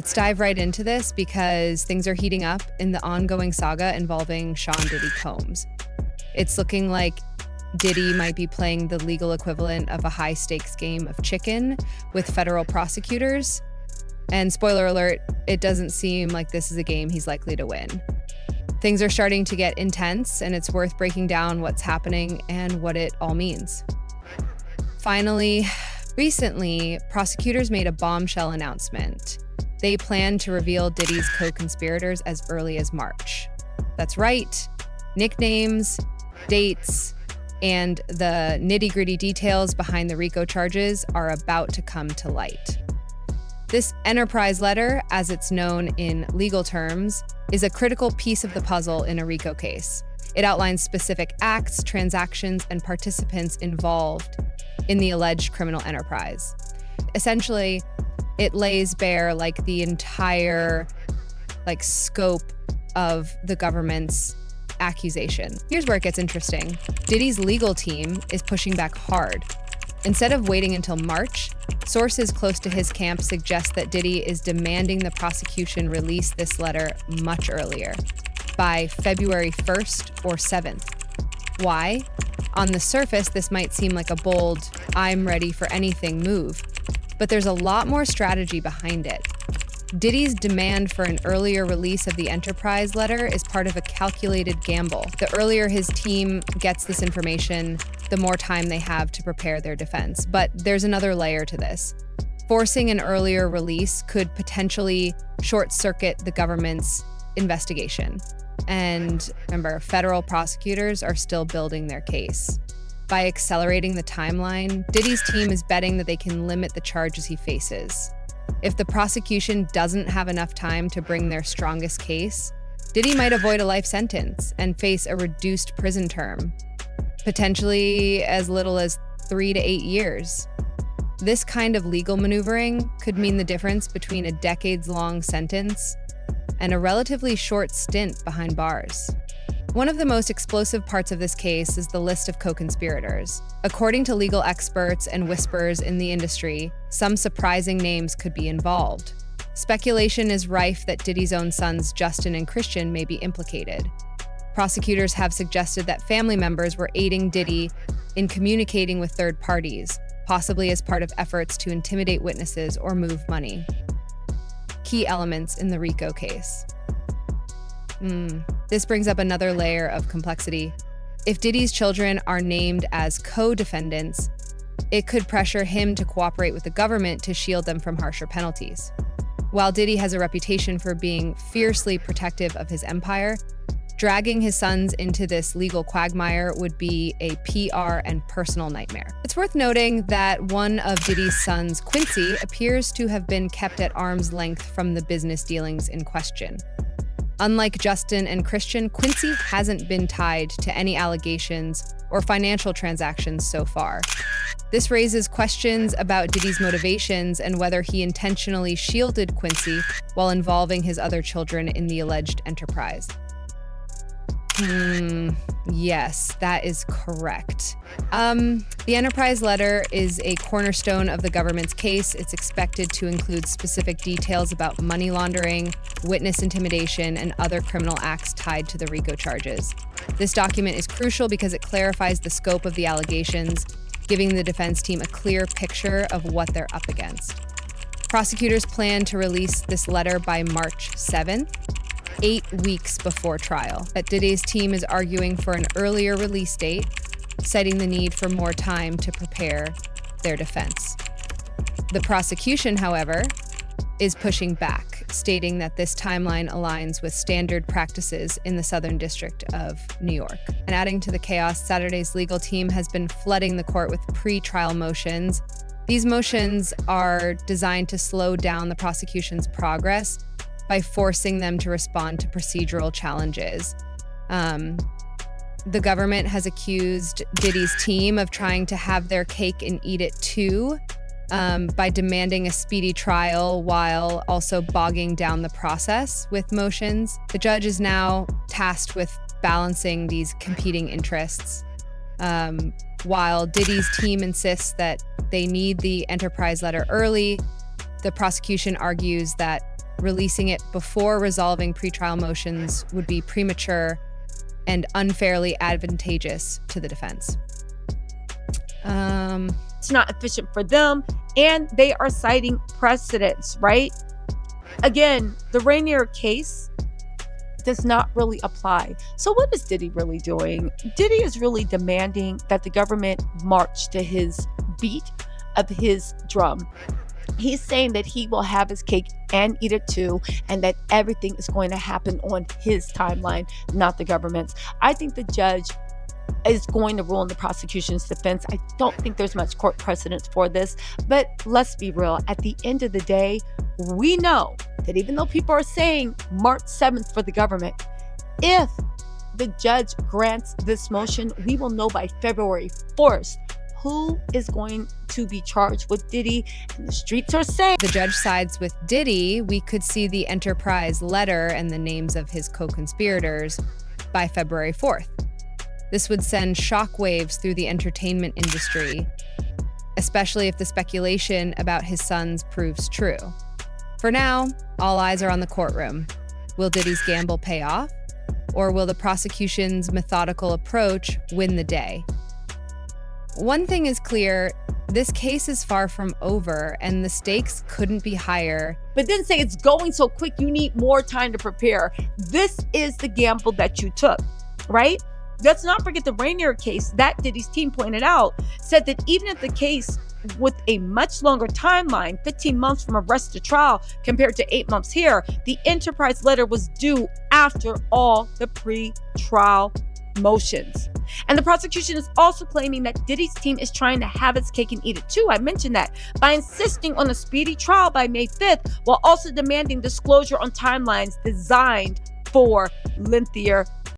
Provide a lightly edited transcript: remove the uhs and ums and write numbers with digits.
Let's dive right into this because things are heating up in the ongoing saga involving Sean Diddy Combs. It's looking like Diddy might be playing the legal equivalent of a high-stakes game of chicken with federal prosecutors. And spoiler alert, it doesn't seem like this is a game he's likely to win. Things are starting to get intense, and it's worth breaking down what's happening and what it all means. Finally, recently, prosecutors made a bombshell announcement. They plan to reveal Diddy's co-conspirators as early as March. That's right, nicknames, dates, and the nitty-gritty details behind the RICO charges are about to come to light. This enterprise letter, as it's known in legal terms, is a critical piece of the puzzle in a RICO case. It outlines specific acts, transactions, and participants involved in the alleged criminal enterprise. Essentially, it lays bare the entire scope of the government's accusation. Here's where it gets interesting. Diddy's legal team is pushing back hard. Instead of waiting until March, sources close to his camp suggest that Diddy is demanding the prosecution release this letter much earlier, by February 1st or 7th. Why? On the surface, this might seem like a bold, I'm ready for anything move, but there's a lot more strategy behind it. Diddy's demand for an earlier release of the enterprise letter is part of a calculated gamble. The earlier his team gets this information, the more time they have to prepare their defense. But there's another layer to this. Forcing an earlier release could potentially short-circuit the government's investigation. And remember, federal prosecutors are still building their case. By accelerating the timeline, Diddy's team is betting that they can limit the charges he faces. If the prosecution doesn't have enough time to bring their strongest case, Diddy might avoid a life sentence and face a reduced prison term, potentially as little as 3 to 8 years. This kind of legal maneuvering could mean the difference between a decades-long sentence and a relatively short stint behind bars. One of the most explosive parts of this case is the list of co-conspirators. According to legal experts and whispers in the industry, some surprising names could be involved. Speculation is rife that Diddy's own sons, Justin and Christian, may be implicated. Prosecutors have suggested that family members were aiding Diddy in communicating with third parties, possibly as part of efforts to intimidate witnesses or move money. Key elements in the RICO case. This brings up another layer of complexity. If Diddy's children are named as co-defendants, it could pressure him to cooperate with the government to shield them from harsher penalties. While Diddy has a reputation for being fiercely protective of his empire, dragging his sons into this legal quagmire would be a PR and personal nightmare. It's worth noting that one of Diddy's sons, Quincy, appears to have been kept at arm's length from the business dealings in question. Unlike Justin and Christian, Quincy hasn't been tied to any allegations or financial transactions so far. This raises questions about Diddy's motivations and whether he intentionally shielded Quincy while involving his other children in the alleged enterprise. Yes, that is correct. The enterprise letter is a cornerstone of the government's case. It's expected to include specific details about money laundering, witness intimidation, and other criminal acts tied to the RICO charges. This document is crucial because it clarifies the scope of the allegations, giving the defense team a clear picture of what they're up against. Prosecutors plan to release this letter by March 7th. 8 weeks before trial. That Diddy's team is arguing for an earlier release date, citing the need for more time to prepare their defense. The prosecution, however, is pushing back, stating that this timeline aligns with standard practices in the Southern District of New York. And adding to the chaos, Saturday's legal team has been flooding the court with pre-trial motions. These motions are designed to slow down the prosecution's progress by forcing them to respond to procedural challenges. The government has accused Diddy's team of trying to have their cake and eat it too, by demanding a speedy trial while also bogging down the process with motions. The judge is now tasked with balancing these competing interests. While Diddy's team insists that they need the enterprise letter early, the prosecution argues that releasing it before resolving pretrial motions would be premature and unfairly advantageous to the defense. It's not efficient for them, and they are citing precedents, right? Again, the Rainier case does not really apply. So what is Diddy really doing? Diddy is really demanding that the government march to his beat of his drum. He's saying that he will have his cake and eat it too, and that everything is going to happen on his timeline, not the government's. I think the judge is going to rule in the prosecution's defense. I don't think there's much court precedence for this, but let's be real. At the end of the day, we know that even though people are saying March 7th for the government, if the judge grants this motion, we will know by February 4th who is going to be charged with Diddy. And the streets are saying the judge sides with Diddy, we could see the Enterprise letter and the names of his co-conspirators by February 4th. This would send shockwaves through the entertainment industry, especially if the speculation about his sons proves true. For now, all eyes are on the courtroom. Will Diddy's gamble pay off? Or will the prosecution's methodical approach win the day? One thing is clear, this case is far from over and the stakes couldn't be higher. But then say it's going so quick, you need more time to prepare. This is the gamble that you took, right? Let's not forget the Rainier case that Diddy's team pointed out, said that even if the case with a much longer timeline, 15 months from arrest to trial compared to 8 months here, the Enterprise letter was due after all the pre-trial motions. And the prosecution is also claiming that Diddy's team is trying to have its cake and eat it too. I mentioned that by insisting on a speedy trial by May 5th, while also demanding disclosure on timelines designed for lengthier